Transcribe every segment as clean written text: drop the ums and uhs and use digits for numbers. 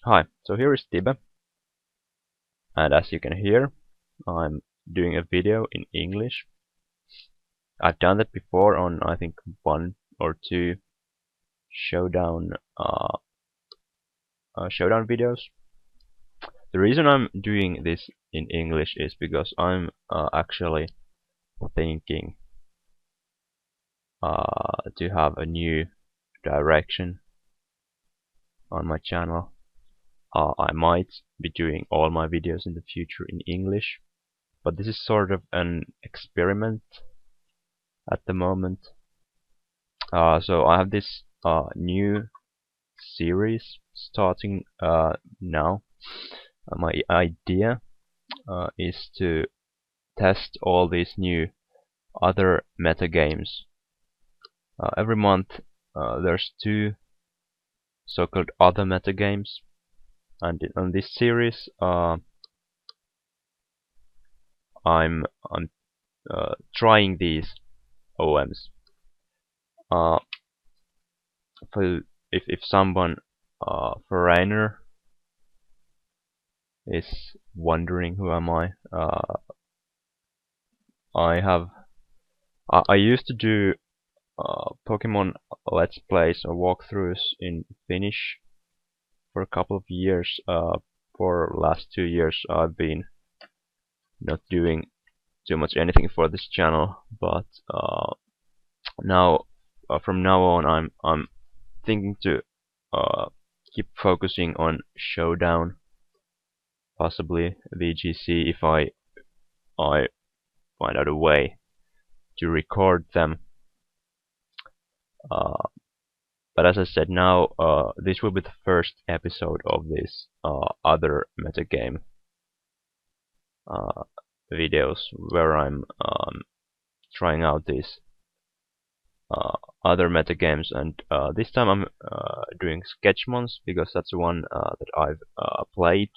Hi, so here is Stibe, and as you can hear, I'm doing a video in English. I've done that before on I think one or two Showdown Showdown videos. The reason I'm doing this in English is because I'm actually thinking to have a new direction on my channel. I might be doing all my videos in the future in English, but this is sort of an experiment at the moment. So I have this new series starting now. My idea is to test all these new other metagames. Every month there's two so-called other metagames, and on this series I'm trying these OMs. Uh, if someone foreigner is wondering who am I, I used to do Pokemon Let's Plays or walkthroughs in Finnish for a couple of years. For last 2 years I've been not doing too much anything for this channel, but now from now on I'm thinking to keep focusing on Showdown, possibly VGC if I find out a way to record them. But as I said, now this will be the first episode of this other metagame videos where I'm trying out these other metagames, and this time I'm doing Sketchmons because that's the one that I've played.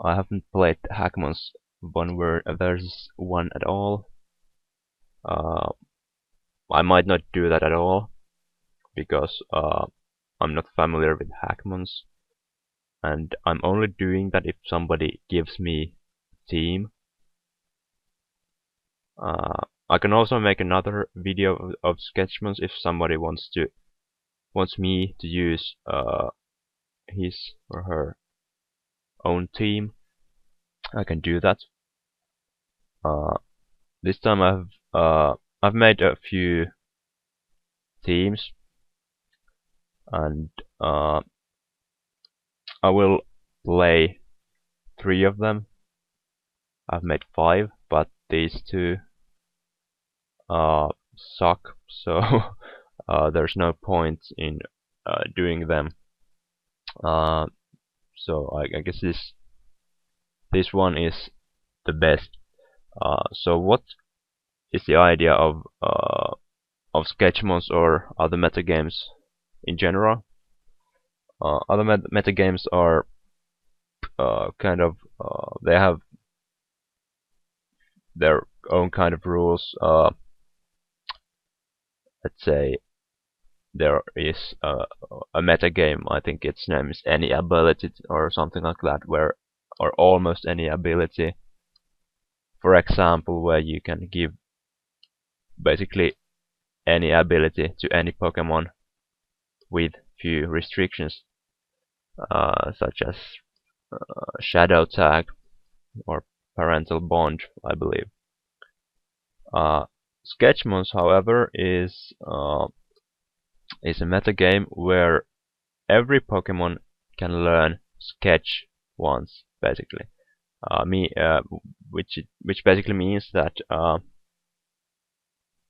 I haven't played Hackmons one versus one at all. I might not do that at all because I'm not familiar with Hackmons, and I'm only doing that if somebody gives me a team. I can also make another video of Sketchmons if somebody wants me to use his or her own team. I can do that. This time I've made a few teams, and I will play 3 of them. I've made 5, but these 2 suck, so there's no point in doing them. So I guess this one is the best. So what is the idea of Sketchmons or other metagames in general? Other metagames are kind of they have their own kind of rules. Let's say there is a metagame, I think its name is Any Ability or something like that, where or almost any ability, for example, where you can give basically any ability to any Pokemon with few restrictions, such as Shadow Tag or Parental Bond, I believe. Sketchmons, however, is a metagame where every Pokemon can learn Sketch once, basically. Which basically means that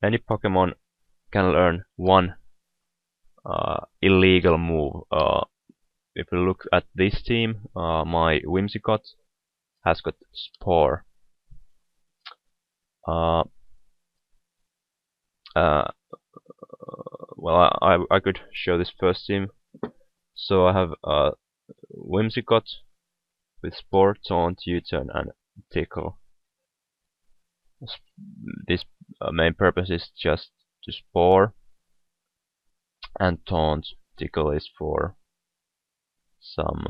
any Pokemon can learn one illegal move. If we look at this team, my Whimsicott has got Spore. Well, I could show this first team. So I have Whimsicott with Spore, Taunt, U-turn, and Tickle. This main purpose is just to Spore, and Taunt. Tickle is for some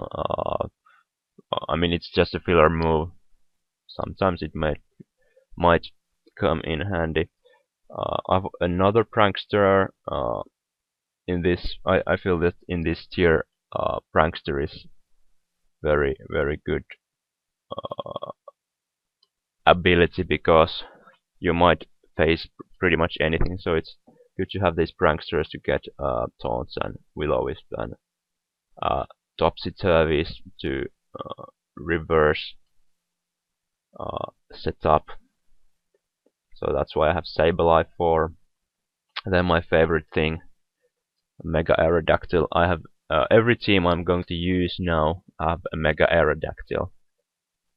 I mean, it's just a filler move. Sometimes it might come in handy. I've another prankster in this. I feel that in this tier, prankster is very good ability, because you might face pretty much anything. So it's good to have these pranksters to get taunts and will-o-wisp and topsy-turvies to reverse setup. So that's why I have Sableye for. Then my favorite thing, Mega Aerodactyl. I have every team I'm going to use now have a Mega Aerodactyl.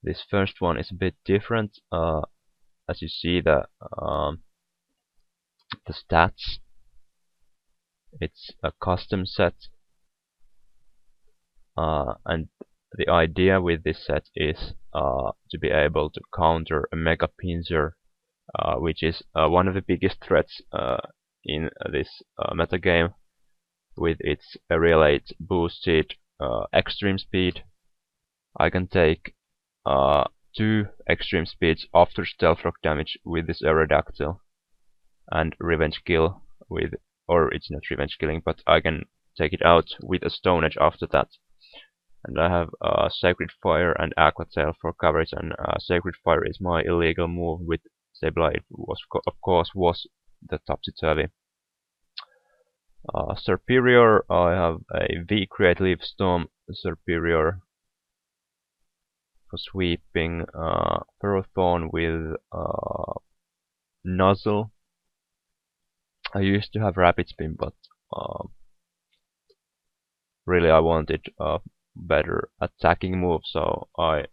This first one is a bit different. As you see, the stats. It's a custom set, and the idea with this set is to be able to counter a Mega Pinsir, which is one of the biggest threats in this metagame, with its aerial 8 boosted extreme speed. I can take 2 extreme speeds after stealth rock damage with this Aerodactyl, and revenge kill with, or it's not revenge killing, but I can take it out with a Stone Edge after that. And I have Sacred Fire and Aqua Tail for coverage, and Sacred Fire is my illegal move with Sableye. It was, of course, was the topsy-turvy. Superior, I have a V-Create Leaf Storm Superior for sweeping, Ferrothorn with Nuzzle. I used to have Rapid Spin, but really I wanted a better attacking move, so I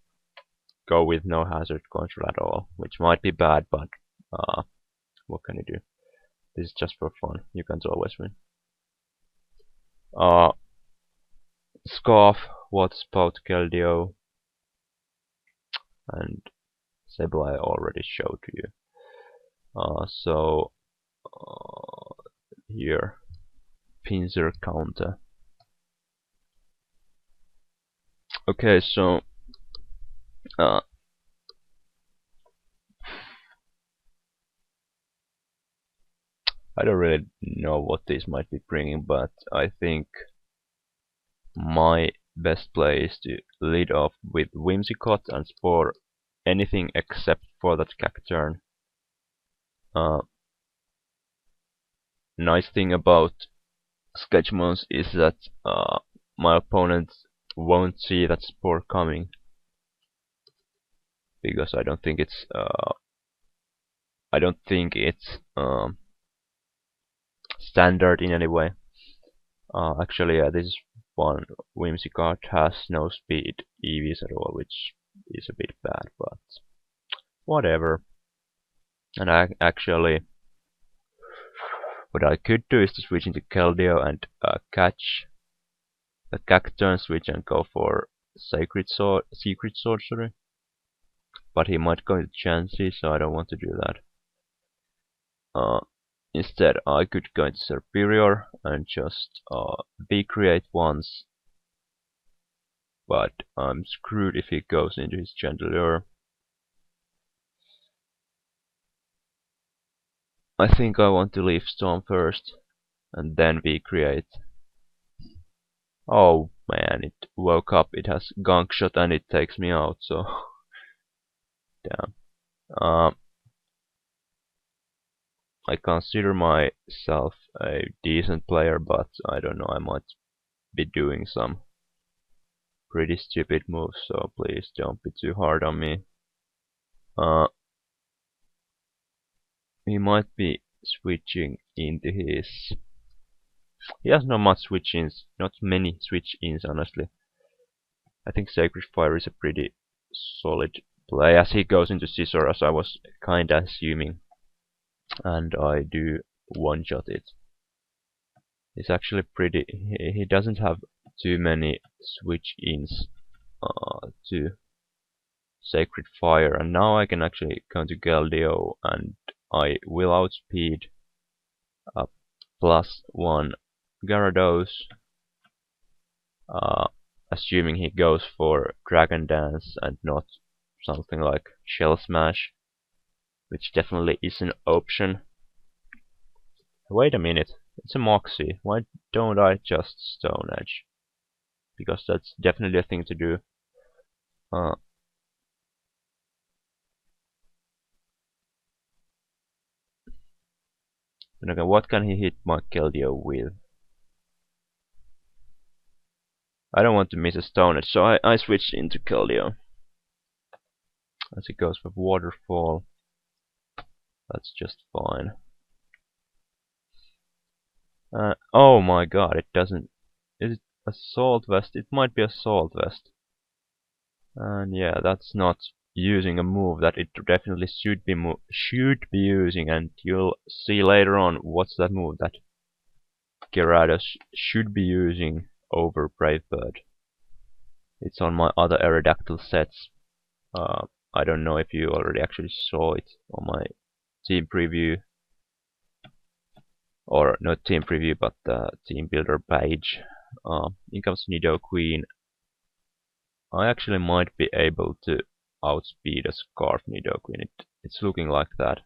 go with no hazard control at all, which might be bad, but what can you do? This is just for fun. You can't always win. Scarf, Water Spout, Keldeo, and Sableye I already showed to you. So here, Pinsir counter. Okay, so I don't really know what these might be bringing, but I think my best play is to lead off with Whimsicott and Spore anything except for that Cacturn. Nice thing about Sketchmons is that my opponents won't see that Spore coming, because I don't think it's standard in any way. Actually, this one Whimsicott has no speed EVs at all, which is a bit bad, but whatever. And actually, what I could do is to switch into Keldeo and catch the Cacturn, switch and go for Secret Sorcery. But he might go into chances, so I don't want to do that. Instead, I could go into Superior and just V-Create once, but I'm screwed if he goes into his Chandelure. I think I want to leave Storm first, and then V-Create. Oh man, it woke up, it has Gunk Shot and it takes me out, so damn. I consider myself a decent player, but I don't know, I might be doing some pretty stupid moves, so please don't be too hard on me. He might be switching into his... He has not much switch-ins, not many switch-ins honestly. I think Sacred Fire is a pretty solid play, as he goes into Scissor, as I was kinda assuming. And I do one-shot it. It's actually pretty... He doesn't have too many switch-ins to Sacred Fire, and now I can actually go to Keldeo and I will outspeed +1 Gyarados, assuming he goes for Dragon Dance and not something like Shell Smash, which definitely is an option. Wait a minute, it's a Moxie. Why don't I just Stone Edge? Because that's definitely a thing to do. Uh, and okay, what can he hit my Keldeo with? I don't want to miss a Stone Edge, so I switch into Keldeo. As it goes with Waterfall, that's just fine. Oh my god, it doesn't... Is it Assault Vest? It might be Assault Vest. And yeah, that's not using a move that it definitely should be using, and you'll see later on what's that move that Gyarados should be using over Brave Bird. It's on my other Aerodactyl sets. I don't know if you already actually saw it on my team preview, or not team preview, but the team builder page. In comes Nidoqueen. I actually might be able to outspeed a Scarf Nidoqueen. It's looking like that.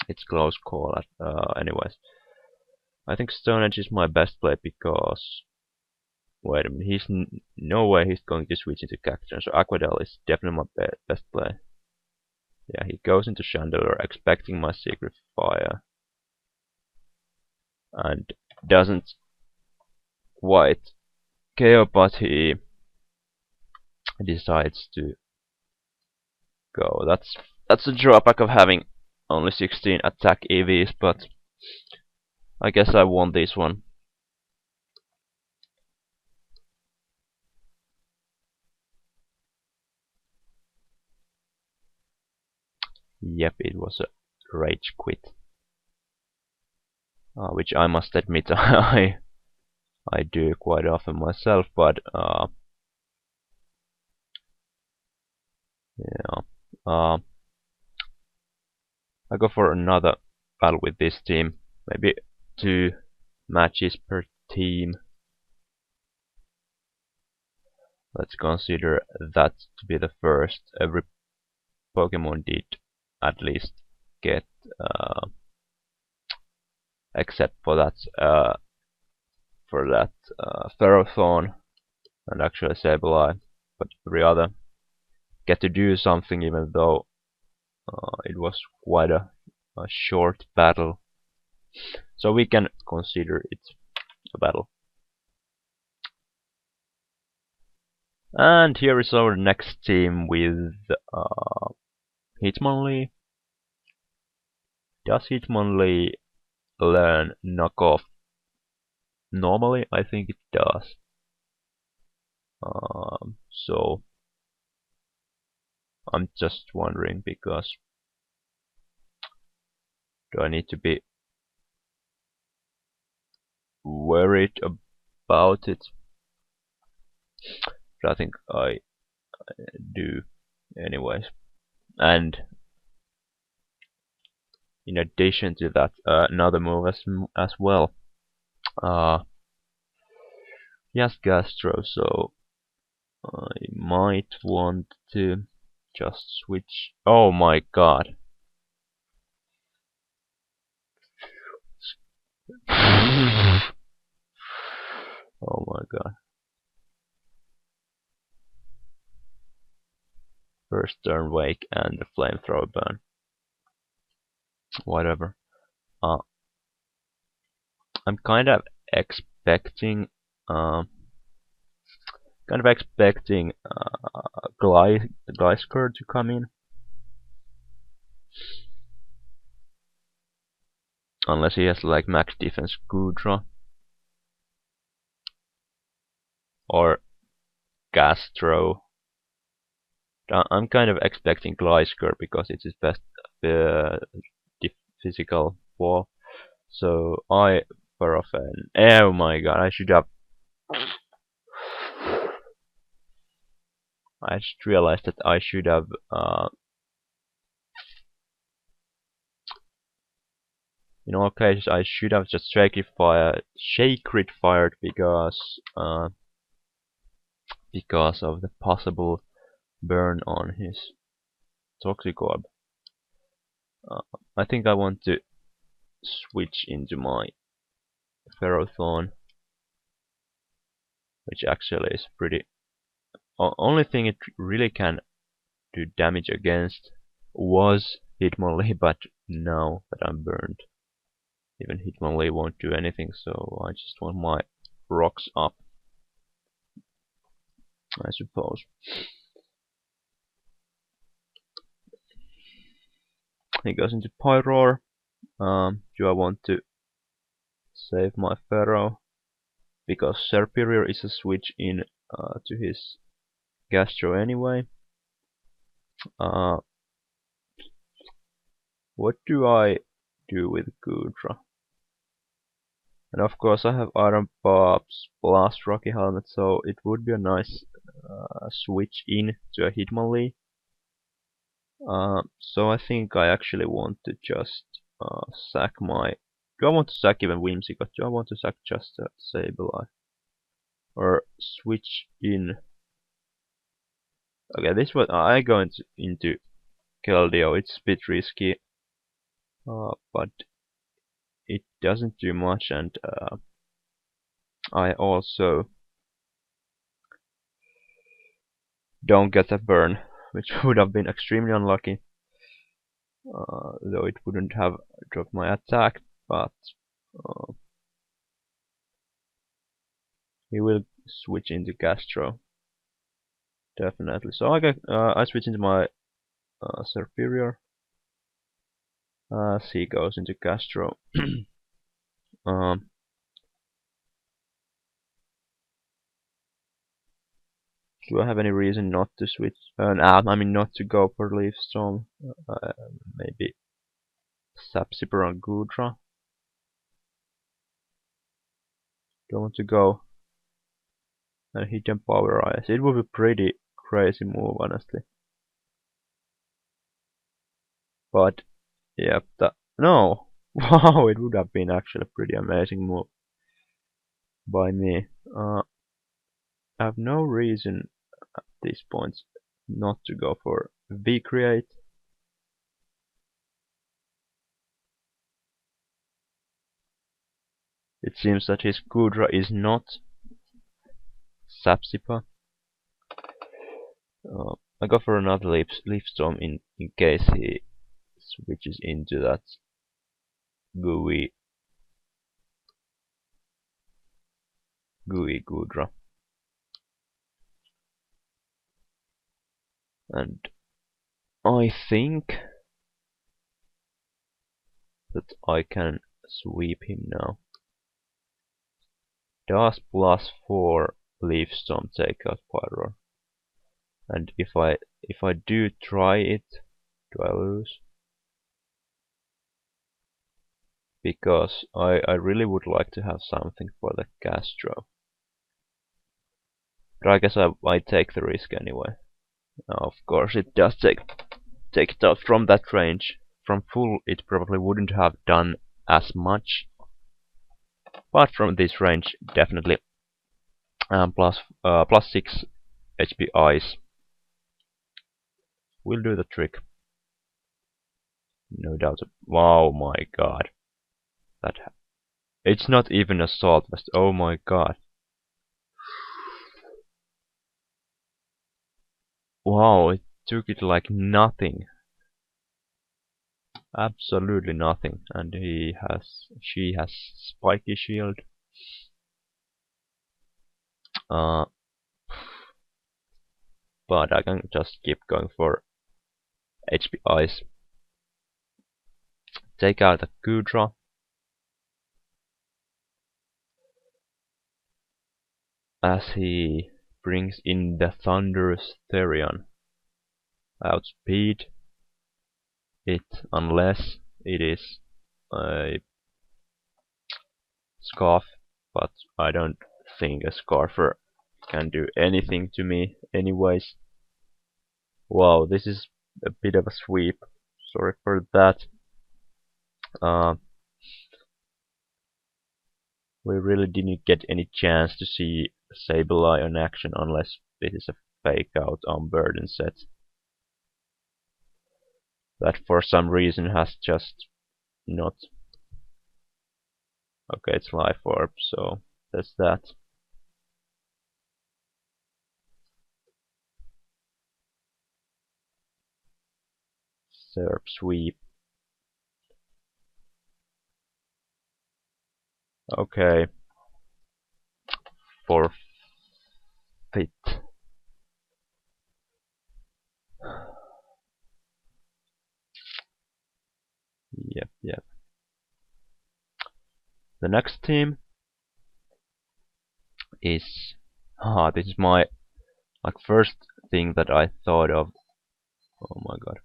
It's close call. Anyways, I think Stone Edge is my best play because... Wait a minute, no way he's going to switch into Cacturne, so Aquadel is definitely my best play. Yeah, he goes into Chandelure expecting my Secret Fire. And doesn't quite KO, but he decides to go. That's a drawback of having only 16 attack EVs, but I guess I won this one. Yep, it was a rage quit. Which I must admit I do quite often myself, but yeah. I go for another battle with this team. Maybe 2 matches per team. Let's consider that to be the first. Every Pokemon did at least get, except for that Ferrothorn and actually Sableye, but every other get to do something, even though it was quite a short battle. So we can consider it a battle. And here is our next team with Hitmonlee. Does Hitmonlee learn knockoff? Normally, I think it does. So I'm just wondering, because do I need to be worried about it? But I think I do anyways. And in addition to that, another move as well. Yes, Gastro, so I might want to just switch. Oh my god. Oh my god. First turn wake and the flamethrower burn. Whatever. I'm kind of expecting Glysker to come in. Unless he has like max defense Goodra. Or Gastro. I'm kind of expecting Glysker because it's his best physical wall. So I oh my god, I just realized that I should have in all cases I should have just Sacred Fired because because of the possible burn on his Toxic Orb. I think I want to switch into my Ferrothorn, which actually is pretty. Only thing it really can do damage against was Hitmonlee, but now that I'm burned, even Hitmonlee won't do anything, so I just want my rocks up, I suppose. He goes into Pyroar. Do I want to save my Pharaoh? Because Serperior is a switch in to his Gastro anyway. What do I do with Goodra? And of course I have Iron Bob's Blast Rocky Helmet, so it would be a nice switch in to a Hitmonlee. So I think I actually want to just sack my... Do I want to sack even Whimsicott? Do I want to sack just a Sableye? Or switch in... Okay, this one I go into Keldeo. It's a bit risky, but it doesn't do much, and I also don't get a burn, which would have been extremely unlucky, though it wouldn't have dropped my attack, but he will switch into Gastro, definitely. So I switch into my Serperior as he goes into Gastro. Do I have any reason not to switch? I mean, not to go for Leaf Storm. Maybe Sapsipper on Goodra. Don't want to go and hit them Power Eyes. It would be pretty crazy move, honestly. But yep, no. Wow, it would have been actually a pretty amazing move by me. I have no reason at this point not to go for V-Create. It seems that his Goodra is not Sapsipper. I go for another Leaf Storm in case he switches into that gooey Goodra. And I think that I can sweep him now. Does +4 Leaf Storm take out Pyroar? And if I do try it, do I lose? Because I really would like to have something for the Gastro. But I guess I take the risk anyway. Of course it does take it out from that range. From full it probably wouldn't have done as much. But from this range definitely. +6 HP Ice will do the trick. No doubt. Wow, my god. It's not even a Salt Vest. Oh my god. Wow, it took it like nothing. Absolutely nothing. And she has Spiky Shield. But I can just keep going for HP Ice. Take out the Goodra. As he brings in the Thunderous Therion. Outspeed it unless it is a Scarf, but I don't think a Scarfer can do anything to me anyways. Wow, this is a bit of a sweep. Sorry for that. We really didn't get any chance to see Sableye in action unless this is a fake out unburdened set that for some reason has just not. Okay, it's life orb, so that's that. Serp sweep. Okay. Forfeit. Yep. The next team is this is my first thing that I thought of. Oh my god.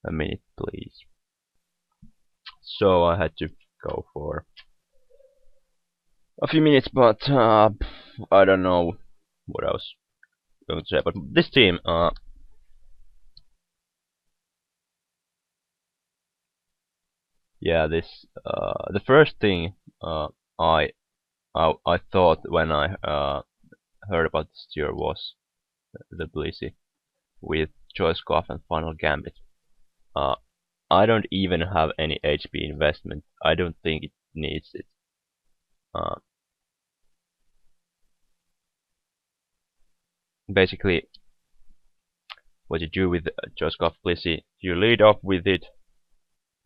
A minute please. So I had to go for a few minutes, but I don't know what I was going to say. But this team, yeah, this the first thing I I thought when I heard about this tier was the Blissey with Choice Scarf and Final Gambit. Uh, I don't even have any HP investment. I don't think it needs it. Uh, Basically, what you do with Choice Scarf Blissey, you lead off with it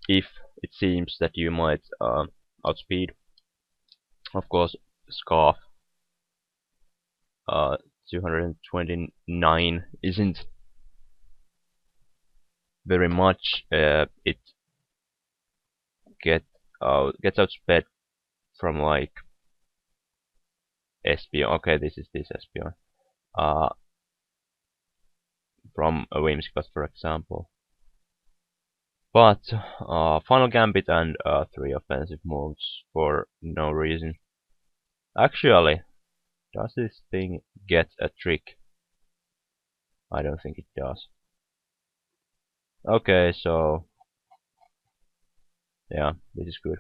if it seems that you might outspeed. Of course, Scarf 229 isn't very much. It gets outsped from like Espion. Okay, this is this Espion. From a Whimsicott, for example. But Final Gambit and 3 offensive moves for no reason. Actually, does this thing get a trick? I don't think it does. Okay, so yeah, this is good.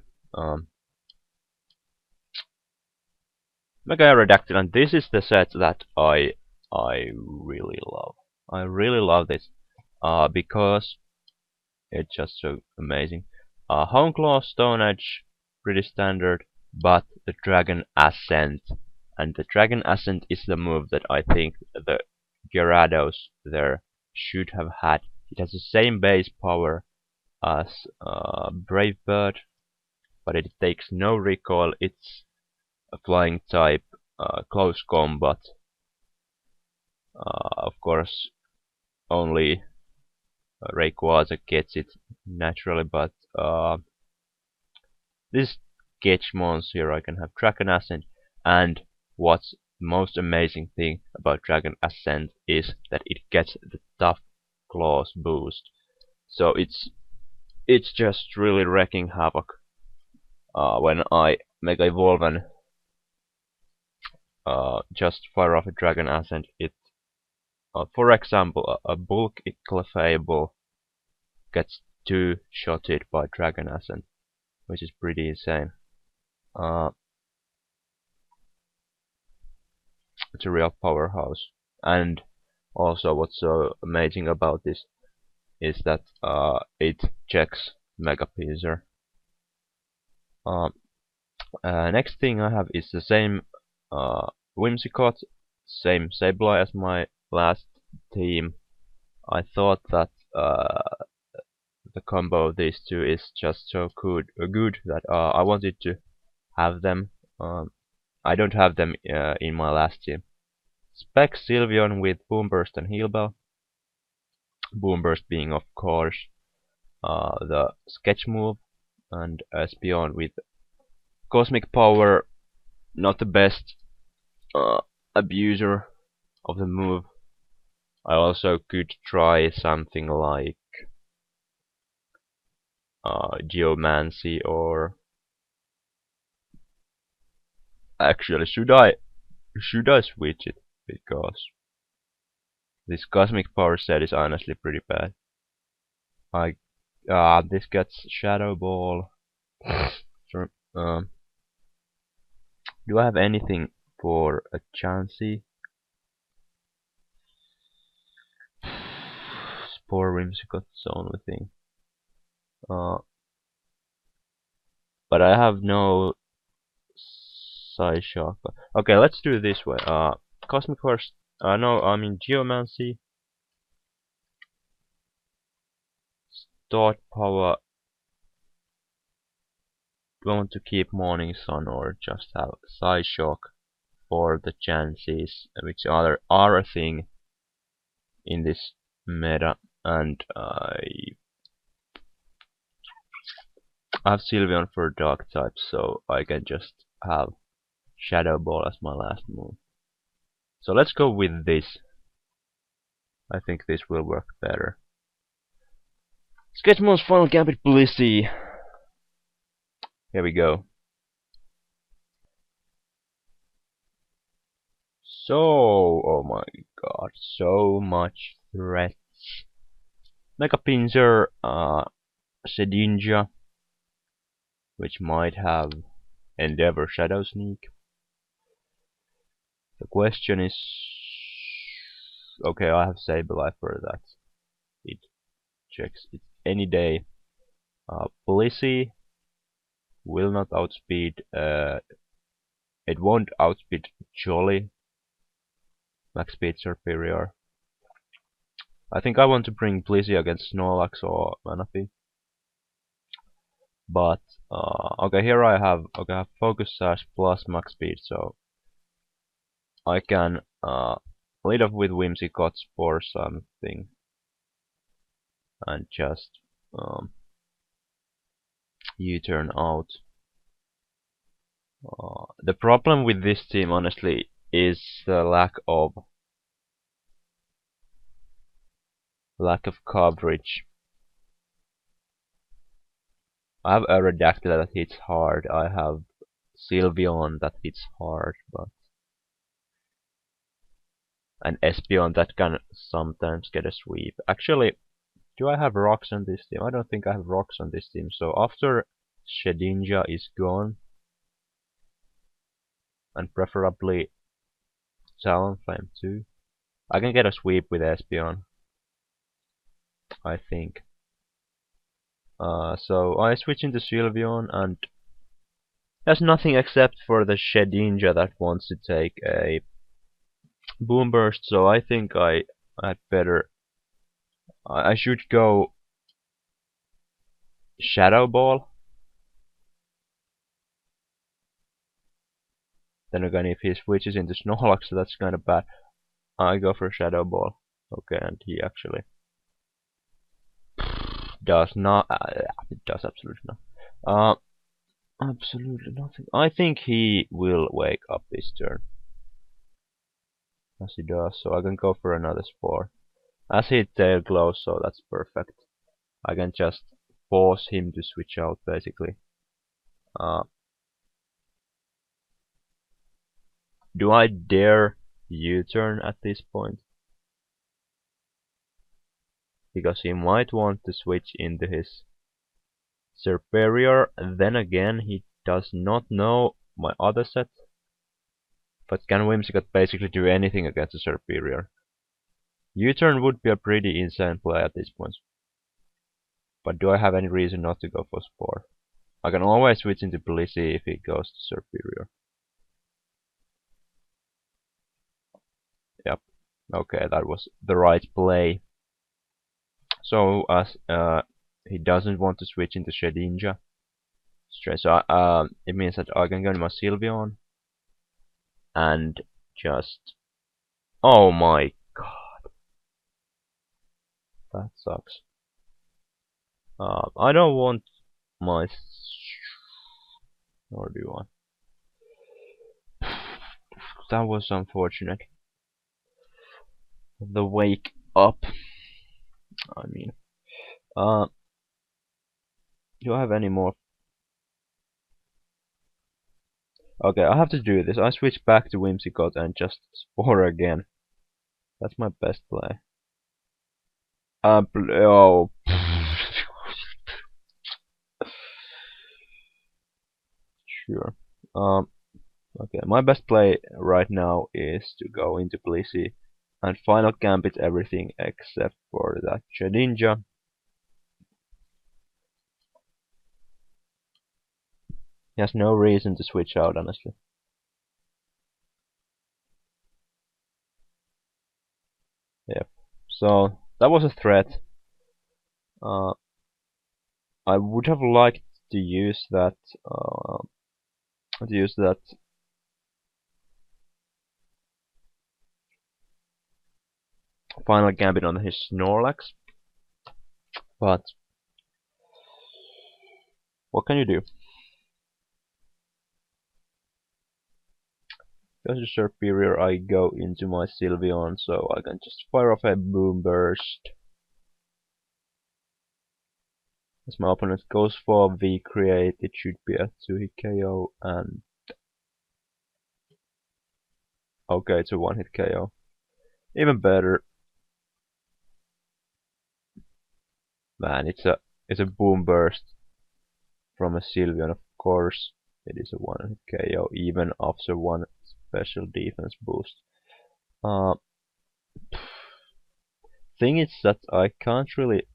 Mega Redactyl, and this is the set that I really love. I really love this because it's just so amazing. Home Claw, Stone Edge, pretty standard, but the Dragon Ascent. And the Dragon Ascent is the move that I think the Gyarados there should have had. It has the same base power as Brave Bird, but it takes no recoil. It's a flying type, close combat. Of course, only Rayquaza gets it naturally, but this Sketchmons here I can have Dragon Ascent, and what's the most amazing thing about Dragon Ascent is that it gets the Tough Claws boost. So it's just really wrecking havoc when I Mega Evolve and just fire off a Dragon Ascent. It, for example, a Bulk Clefable gets two-shotted by Dragon Ascent, which is pretty insane. It's a real powerhouse. And also what's so amazing about this is that it checks Mega Pizer. Next thing I have is the same Whimsicott, same Sableye as my last team. I thought that the combo of these two is just so good that I wanted to have them. I don't have them in my last team. Spec Sylveon with Boom Burst and Heal Bell. Boom Burst being, of course, the sketch move, and Espeon with Cosmic Power, not the best abuser of the move. I also could try something like Geomancy, or actually should I switch it, because this Cosmic Power set is honestly pretty bad. This gets Shadow Ball. Sure. Do I have anything for a Chansey? Poor Whimsicott, it's the only thing. But I have no Psy Shock. Okay, let's do it this way. Cosmic Horse. No, I mean Geomancy. Thought Power. Do I want to keep Morning Sun or just have Psy Shock for the chances, which are a thing in this meta? And I have Sylveon for Dark type, so I can just have Shadow Ball as my last move. So let's go with this. I think this will work better. Sketchmons Final Gambit Blissey. Here we go. So, oh my god, so much threats. Mega Pinsir, Shedinja, which might have Endeavor Shadow Sneak. The question is, okay, I have Sableye for that. It checks it any day. Blissey will not outspeed. It won't outspeed Jolly. Max speed superior. I think I want to bring Blissey against Snorlax or Manaphy. But okay, here I have Focus Sash plus max speed, so I can lead off with Whimsicott or something and just U-turn out. The problem with this team, honestly, is the lack of coverage. I have Aerodactyl that hits hard. I have Sylveon that hits hard, but and Espeon that can sometimes get a sweep. Actually, do I have rocks on this team? I don't think I have rocks on this team. So after Shedinja is gone, and preferably Talonflame too, I can get a sweep with Espeon, I think. So I switch into Sylveon, and there's nothing except for the Shedinja that wants to take a Boom Burst. So I think I should go Shadow Ball. Then again, if he switches into Snorlax, that's kind of bad. I go for Shadow Ball. Okay, and he actually does not. It does absolutely nothing. Absolutely nothing. I think he will wake up this turn. As he does, so I can go for another Spore. As he Tail Glows, so that's perfect. I can just force him to switch out, basically. Do I dare U-turn at this point? Because he might want to switch into his Superior, and then again he does not know my other set. But can Whimsicott basically do anything against the Superior? U-turn would be a pretty insane play at this point. But do I have any reason not to go for Spore? I can always switch into Blissey if he goes to Superior. Yep. Okay, that was the right play. So as he doesn't want to switch into Shedinja, so it means that I can go to my Sylveon and just, oh my god, that sucks. I don't want my, or do I? That was unfortunate. The wake up. I mean, do I have any more? Okay, I have to do this. I switch back to Whimsicott and just Spore again. That's my best play. Oh. Sure. Okay, my best play right now is to go into Blissey And final gambit everything except for that Shedinja. He has no reason to switch out, honestly. Yep. So that was a threat. Uh, I would have liked to use that. To use that. Final gambit on his Snorlax, but what can you do? Because it's superior, I go into my Sylveon, so I can just fire off a Boom Burst. As my opponent goes for V-Create, it should be a 2-hit KO, and okay, it's a 1-hit KO. Even better. Man, it's a Boom Burst from a Sylveon, of course. It is a 1-hit KO, even after one special defense boost. Thing is that I can't really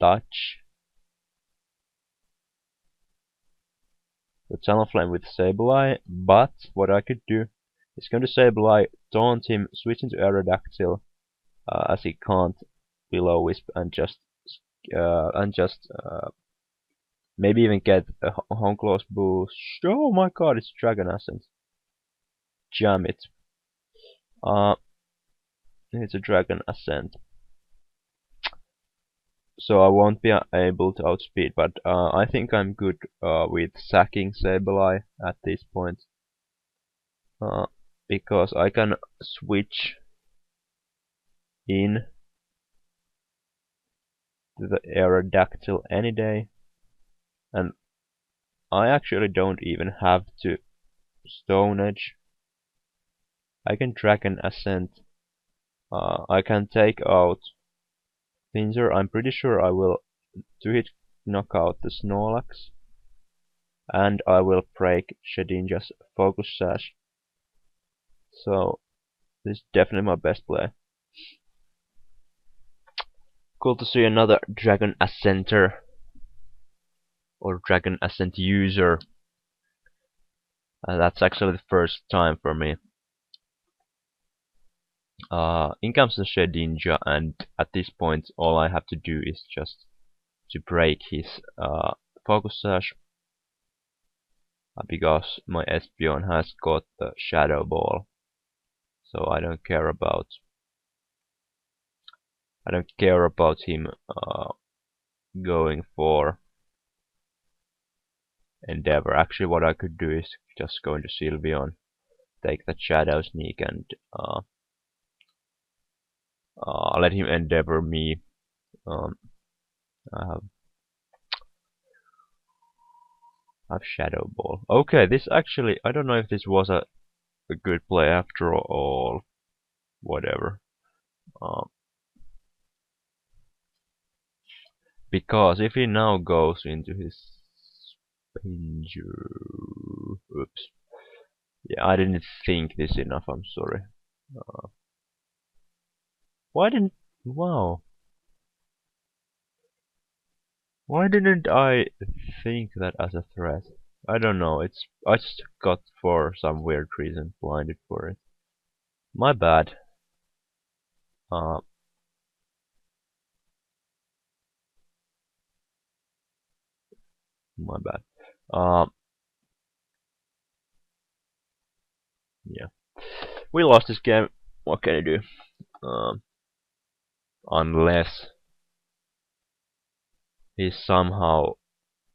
touch the Talonflame with Sableye, but what I could do is go to Sableye, taunt him, switch into Aerodactyl, as he can't Willow Wisp, and just maybe even get a Home Close boost. Oh my god, it's Dragon Ascent. Jam it. It's a Dragon Ascent. So I won't be able to outspeed, but I think I'm good with sacking Sableye at this point. Because I can switch in to the Aerodactyl any day, and I actually don't even have to Stone Edge. I can Dragon Ascent. I can take out Pinsir. I'm pretty sure I will 2-hit knock out the Snorlax, and I will break Shedinja's Focus Sash. So this is definitely my best play. Cool to see another Dragon Ascenter or Dragon Ascent user. That's actually the first time for me. In comes the Shedinja, and at this point all I have to do is just to break his Focus Sash, because my Espeon has got the Shadow Ball, so I don't care about him going for Endeavor. Actually, what I could do is just go into Sylveon, take that Shadow Sneak, and let him Endeavor me. I have Shadow Ball. Okay, this actually, I don't know if this was a good play after all. Whatever. Because if he now goes into his Pinsir, oops. Yeah, I didn't think this enough. I'm sorry. Why didn't? Wow. Why didn't I think that as a threat? I don't know. I just got for some weird reason blinded for it. My bad. Uh, my bad. Yeah. We lost this game. What can I do? Unless he somehow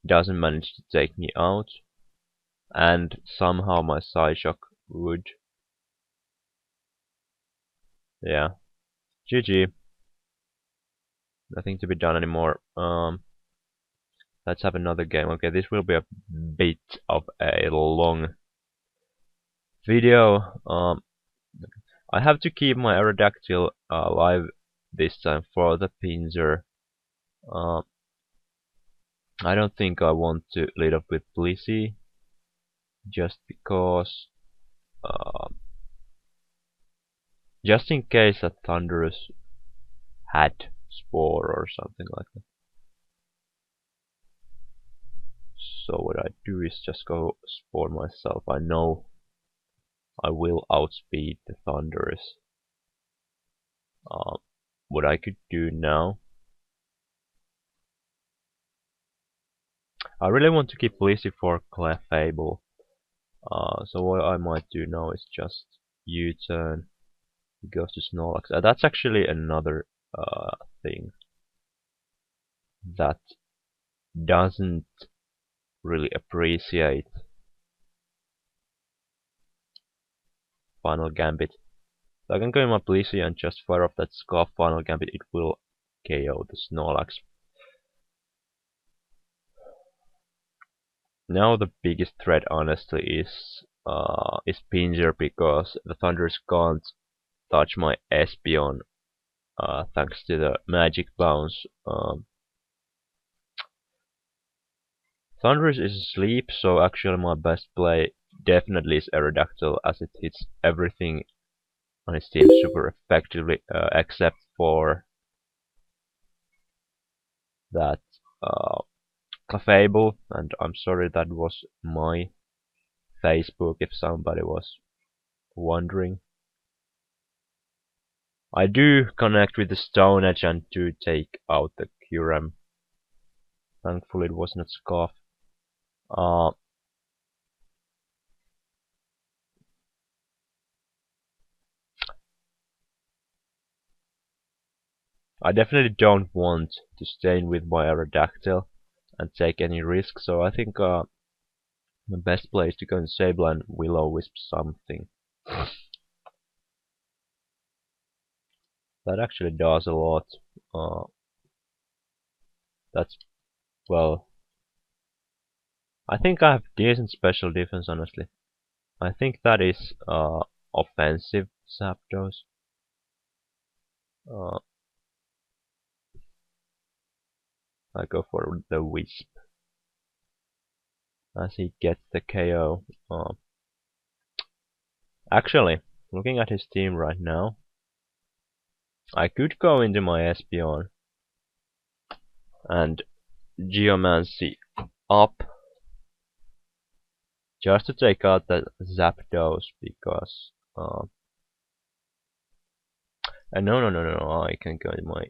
doesn't manage to take me out, and somehow my Psyshock would. Yeah. GG. Nothing to be done anymore. Let's have another game. Okay, this will be a bit of a long video. I have to keep my Aerodactyl alive this time for the Pinsir. I don't think I want to lead up with Blissey, just because just in case that Thunderous had Spore or something like that. So what I do is just go Spore myself. I know I will outspeed the Thunderous. What I could do now, I really want to keep Blissey for Clefable. So what I might do now is just U-turn, goes to Snorlax. That's actually another thing that doesn't really appreciate Final Gambit. So I can go in my Blissey and just fire off that Scarf Final Gambit. It will KO the Snorlax. Now the biggest threat, honestly, is Pinsir, because the Thunders can't touch my Espeon thanks to the Magic Bounce. Thunders is asleep, so actually my best play definitely is Aerodactyl, as it hits everything on his team super effectively, except for that Clefable, and I'm sorry that was my Facebook if somebody was wondering. I do connect with the Stone Edge and to take out the Kyurem. Thankfully it was not Scarf. I definitely don't want to stay with my Aerodactyl and take any risk, so I think the best play is to go in Sable and Will-O-Wisp something. That actually does a lot. That's, well, I think I have decent special defense, honestly. I think that is offensive Zapdos. I go for the Wisp as he gets the KO. Actually, looking at his team right now, I could go into my Espeon and Geomancy up just to take out the Zapdos, because no, I can go into my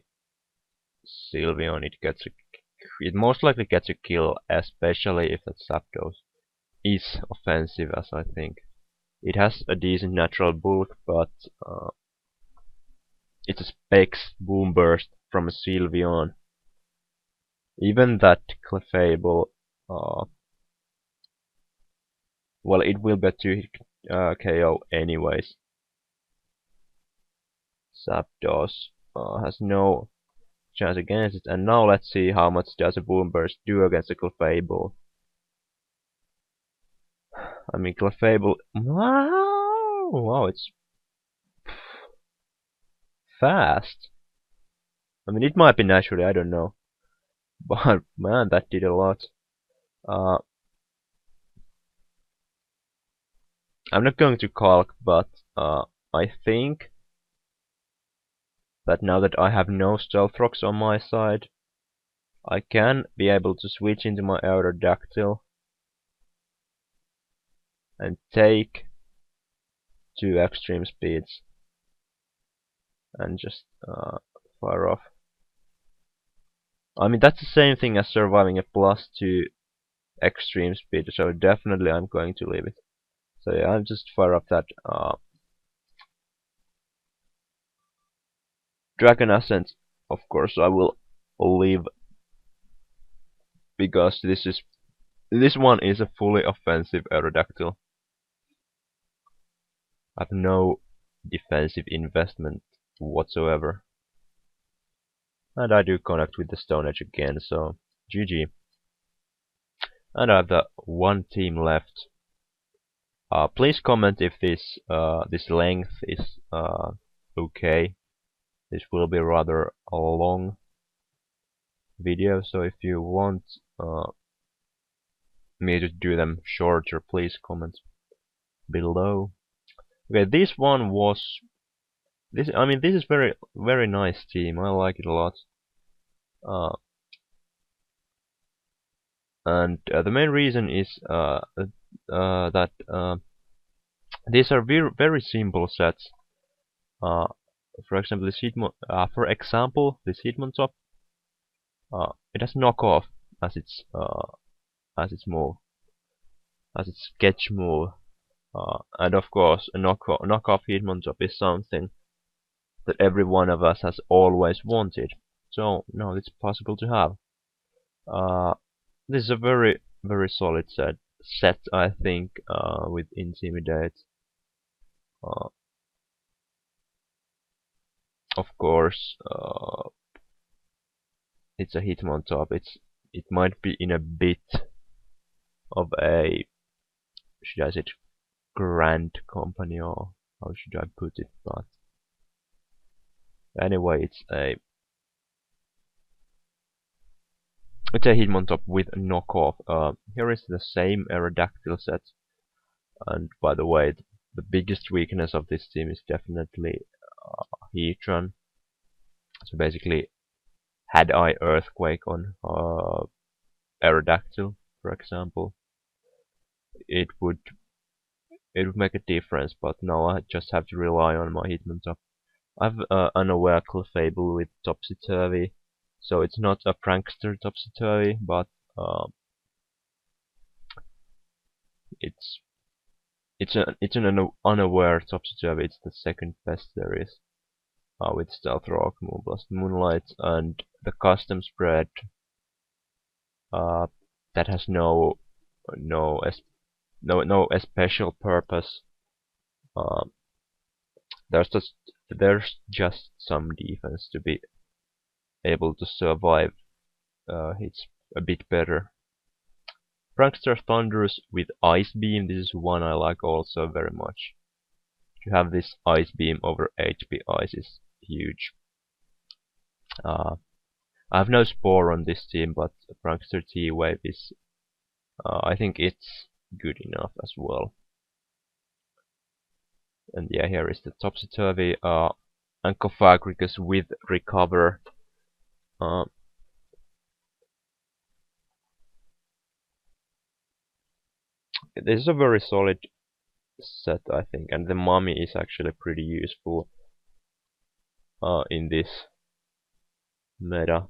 Sylveon. It most likely gets a kill, especially if that Zapdos is offensive, as I think. It has a decent natural bulk, but it expects Boom Burst from a Sylveon. Even that Clefable, well, it will bet to KO anyways. Zapdos has no chance against it, and now let's see how much does a Boom Burst do against a Clefable. I mean, Clefable, wow, it's fast. I mean, it might be naturally, I don't know, but man, that did a lot. I'm not going to calc, but I think that now that I have no Stealth Rocks on my side, I can be able to switch into my Aerodactyl and take 2 extreme speeds and just fire off. I mean, that's the same thing as surviving a +2 extreme speed, so definitely I'm going to leave it. So yeah, I'll just fire up that Dragon Ascent. Of course I will leave, because this one is a fully offensive Aerodactyl. I have no defensive investment whatsoever. And I do connect with the Stone Edge again, so GG. And I have the one team left. Please comment if this this length is okay. This will be rather a long video, so if you want me to do them shorter, please comment below. Okay, this one was I mean, this is very nice team. I like it a lot. Uh, and the main reason is that these are very simple sets. Uh, for example, this Hitmon top, it has knockoff as as its move, as its sketch move, and of course, a knockoff Hitmon top is something that every one of us has always wanted. So now it's possible to have. Uh, this is a very solid set, I think, with Intimidate. Uh, of course, it's a Hitmon top. It might be in a bit of a, should I say, grand company, or how should I put it? But anyway, it's a Hitmon top with a knockoff. Here is the same Aerodactyl set, and by the way, the biggest weakness of this team is definitely Heatran. So basically, had I Earthquake on Aerodactyl, for example, it would make a difference. But now I just have to rely on my Hitmontop. I've Unaware Clefable with Topsy Turvy, so it's not a prankster Topsy Turvy, but it's an unaware Topsy Turvy. It's the second best there is, with Stealth Rock, Moonblast, Moonlight, and the custom spread uh, that has no special purpose. Uh, there's just some defense to be able to survive. It's a bit better. Prankster Thunderous with Ice Beam. This is one I like also very much. To have this Ice Beam over HP Ice is huge. I have no Spore on this team, but Prankster T-Wave is, I think it's good enough as well. And yeah, here is the Topsy Turvy Anchophagricus with Recover. This is a very solid set, I think, and the mummy is actually pretty useful in this meta.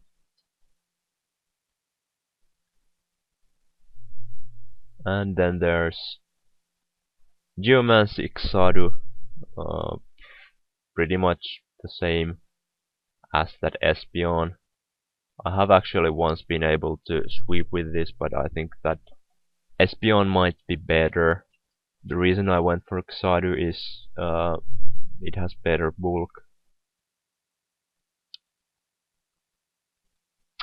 And then there's Geomancy Xadu, pretty much the same as that Espeon. I have actually once been able to sweep with this, but I think that Espeon might be better. The reason I went for Xadu is it has better bulk.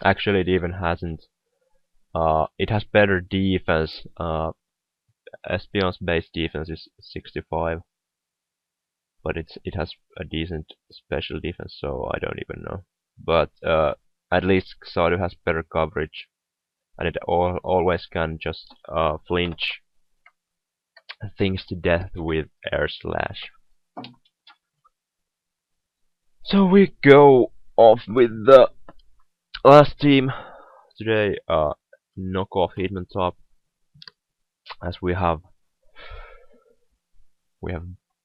Actually, it even hasn't. It has better defense. Espeon's base defense is 65, but it has a decent special defense, so I don't even know. But at least Xadu has better coverage, and it always can just flinch things to death with Air Slash. So we go off with the last team today, knockoff Hitmontop, as we have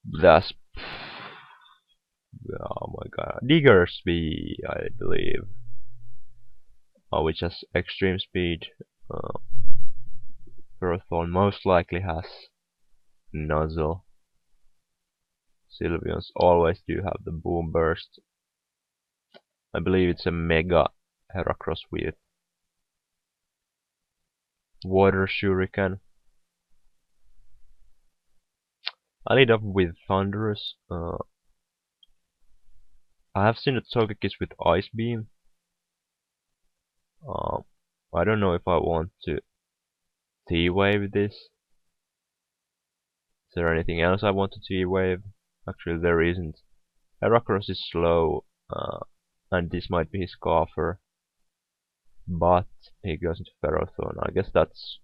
thus, oh my god, Diggersby, I believe, which has extreme speed. Ferrothorn most likely has Nuzzle. Sylveons always do have the Boom Burst. I believe it's a Mega Heracross with Water Shuriken. I lead up with Thunderous. I have seen a Togekiss with Ice Beam. I don't know if I want to T-Wave this. Is there anything else I want to T-Wave? Actually, there isn't. Heracross is slow, and this might be his Scarfer, but he goes into Ferrothorn. I guess that's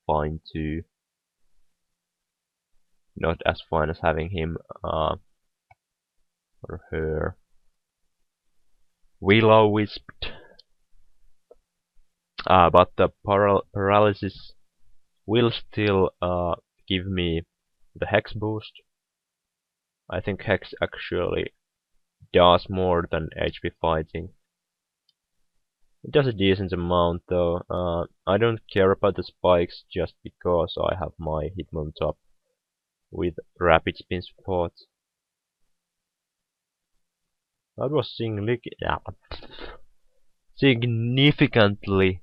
fine too. Not as fine as having him or her. Will-o-wisped. But the paralysis will still give me the hex boost. I think hex actually does more than HP fighting. It does a decent amount though. I don't care about the spikes just because I have my Hitmontop with rapid spin support. That was significantly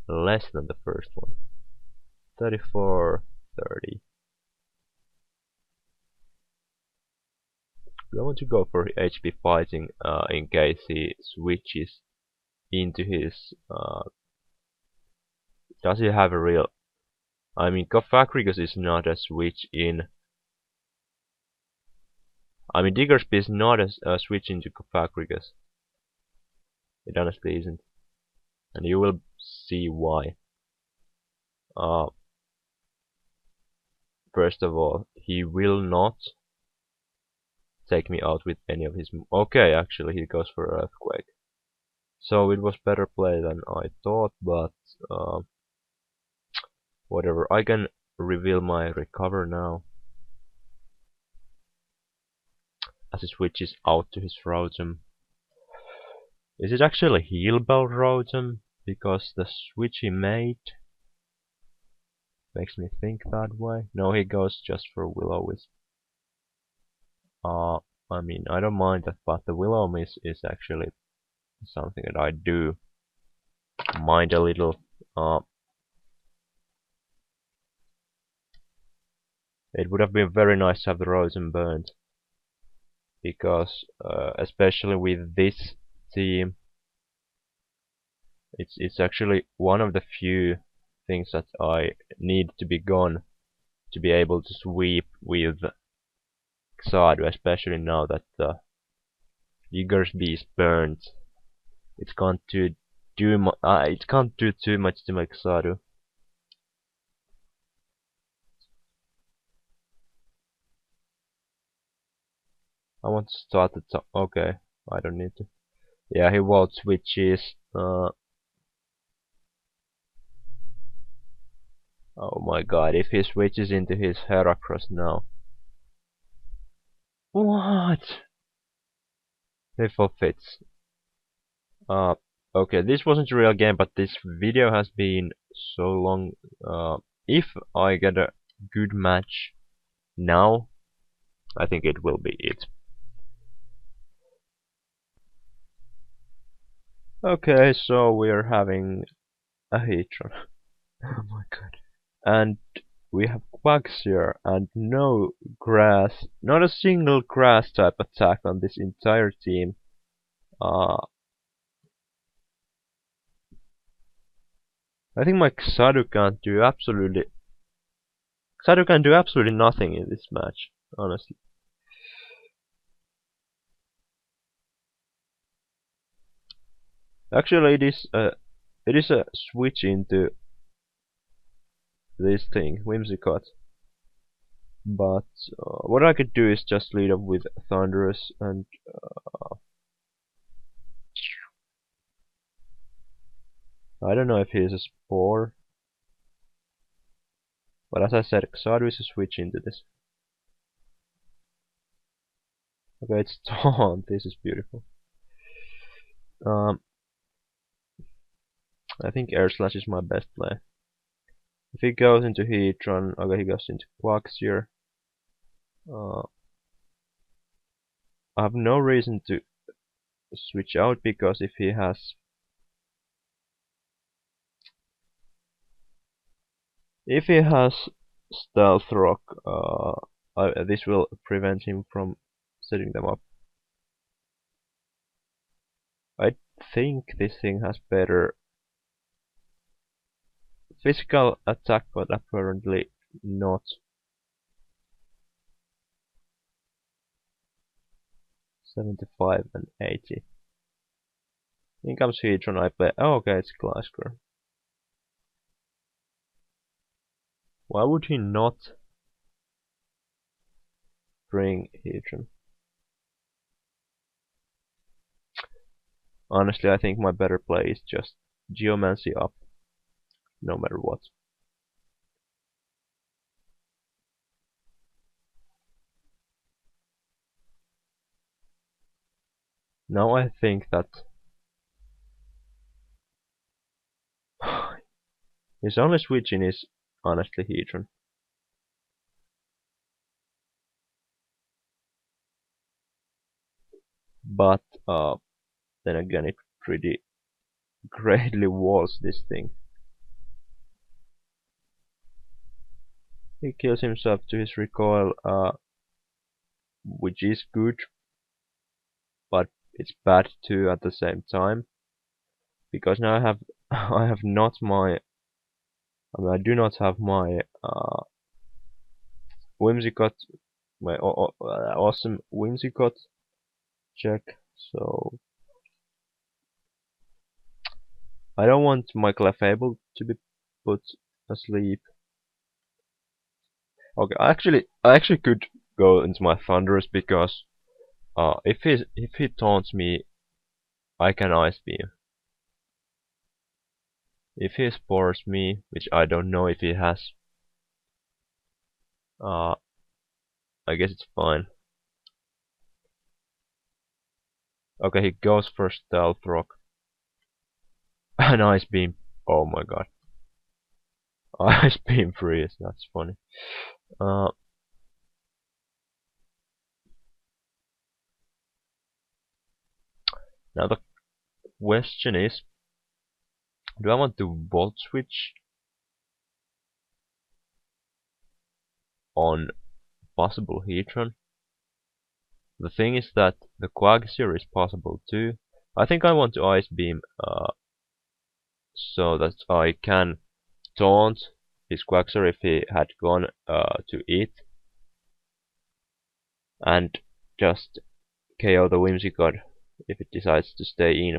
less than the first one. 34, 30. I want to go for HP fighting in case he switches into his. Does he have a real? I mean, Cophagrigus is not a switch in. I mean, Diggersby is not a switch into Cophagrigus. It honestly isn't, and you will see why. First of all, he will not take me out with any of his. Okay, actually, he goes for Earthquake. So it was better play than I thought, but whatever. I can reveal my recover now. As he switches out to his Rotom. Is it actually Heal Bell Rotom? Because the switch he made makes me think that way. No, he goes just for Will-O-Wisp. I mean, I don't mind that, but the Will-O-Wisp is actually something that I do mind a little. It would have been very nice to have the Rotom burned, because especially with this team, it's actually one of the few things that I need to be gone to be able to sweep with Xadu, especially now that the Diggersby is burned. It can't do too much to my Xadu. I want to start the top. Okay, I don't need to. Yeah, he won't switches. Oh my god, if he switches into his Heracross now. What? He forfeits. Okay, this wasn't a real game, but this video has been so long. If I get a good match now, I think it will be it. Okay, so we're having a Heatran. Oh my god. And we have Quagsire and no grass, not a single grass type attack on this entire team. I think my Xadu can't do absolutely nothing in this match, honestly. Actually, it is a switch into this thing, Whimsicott. But what I could do is just lead up with Thunderous and I don't know if he is a Spore. But as I said, Xadu is a switch into this. Okay, it's Taunt. This is beautiful. I think Air Slash is my best play. If he goes into Heatran, okay, he goes into Quagsire. I have no reason to switch out because if he has Stealth Rock, this will prevent him from setting them up. I think this thing has better physical attack, but apparently not. 75 and 80. In comes Heatran, I play. Oh, okay, it's Gliscor. Why would he not bring Heatran? Honestly, I think my better play is just Geomancy up, no matter what. Now I think that his only switching is honestly Hedron. But then again, it pretty greatly walls this thing. He kills himself to his recoil, which is good, but it's bad too at the same time, because now I have I have not my I do not have my Whimsicott, my awesome Whimsicott check, so I don't want my Clefable to be put asleep. Okay, I actually could go into my Thunderous because if he taunts me, I can Ice Beam. If he spores me, which I don't know if he has, uh, I guess it's fine. Okay, he goes for Stealth Rock. An Ice Beam. Oh my god. Ice Beam freeze, that's funny. Uh, Now the question is, do I want to Volt Switch on possible Heatran? The thing is that the Quagsire is possible too. I think I want to Ice Beam so that I can taunt his Quagsire if he had gone to eat, and just KO the Whimsicott if it decides to stay in.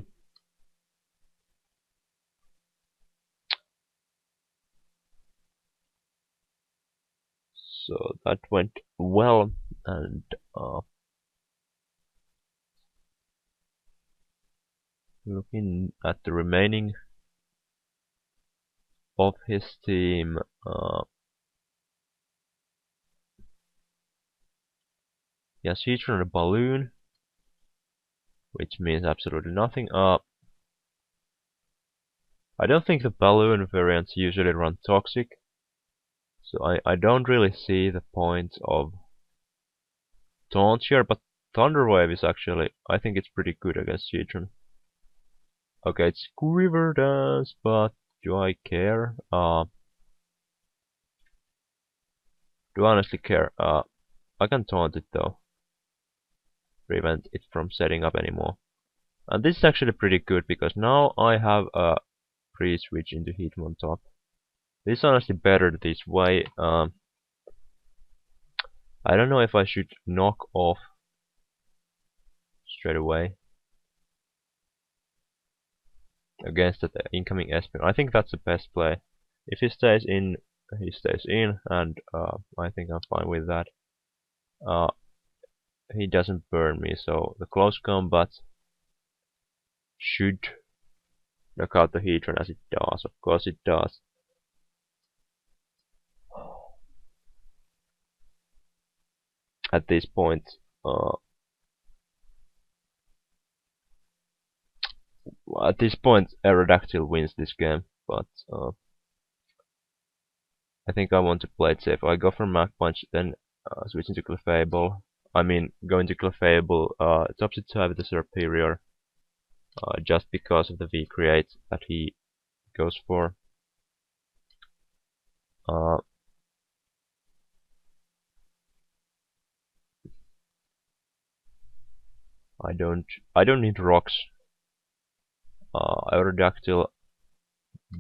So that went well, and looking at the remaining of his team, he has Heatran and a Balloon, which means absolutely nothing. I don't think the Balloon variants usually run Toxic, so I don't really see the point of Taunt here, but Thunder Wave is actually, I think it's pretty good against Heatran. Okay, it's Quiver Dance, but do I care? Do I honestly care? I can taunt it though. Prevent it from setting up anymore. And this is actually pretty good because now I have a pre-switch into Hitmontop. This is honestly better this way. I don't know if I should knock off straight away against the incoming Esper. I think that's the best play. If he stays in, he stays in, and I think I'm fine with that. He doesn't burn me, so the close combat should knock out the Heatran as it does. Of course it does. At this point, Aerodactyl wins this game, but I think I want to play it safe. I go for Mach Punch, then switch into Clefable. I mean, go into Clefable, Topsy-Turvy with the Superior, just because of the V-Create that he goes for. I don't need rocks. Aerodactyl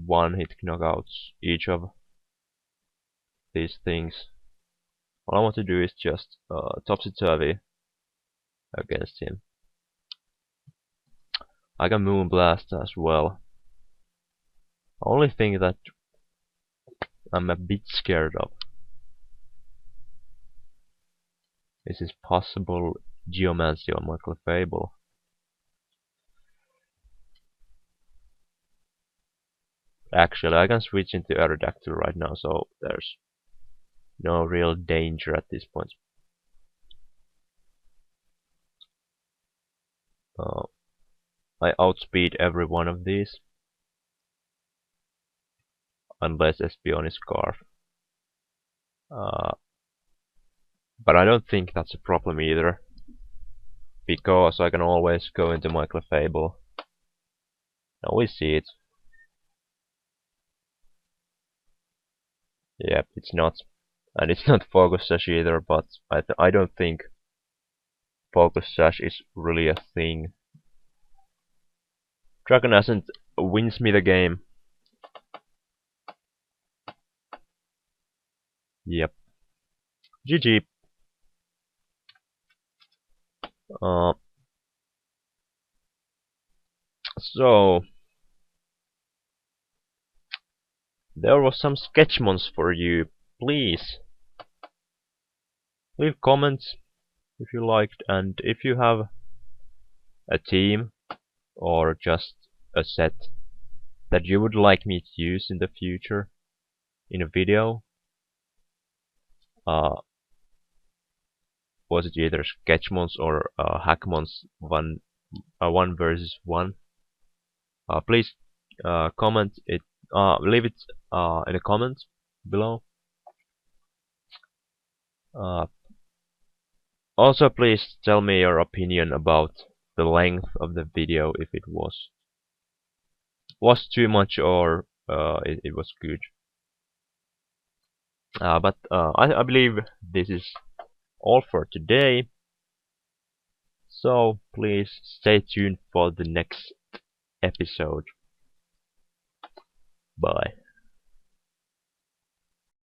one-hit knockouts each of these things. All I want to do is just Topsy-Turvy against him. I can Moonblast as well. Only thing that I'm a bit scared of is his possible Geomancy on my Clefable. Actually, I can switch into Aerodactyl right now, so there's no real danger at this point. I outspeed every one of these, unless Espion is Scarf. But I don't think that's a problem either, because I can always go into my Clefable. Now we see it. Yep, it's not. And it's not Focus Sash either, but I don't think Focus Sash is really a thing. Dragon Ascent wins me the game. Yep. GG. Uh, so there was some Sketchmons for you. Please leave comments if you liked, and if you have a team or just a set that you would like me to use in the future in a video. Was it either Sketchmons or Hackmons one versus one? Please comment it. Leave it in a comment below. Also, please tell me your opinion about the length of the video, if it was too much or it was good. But I believe this is all for today. So please stay tuned for the next episode. Bye.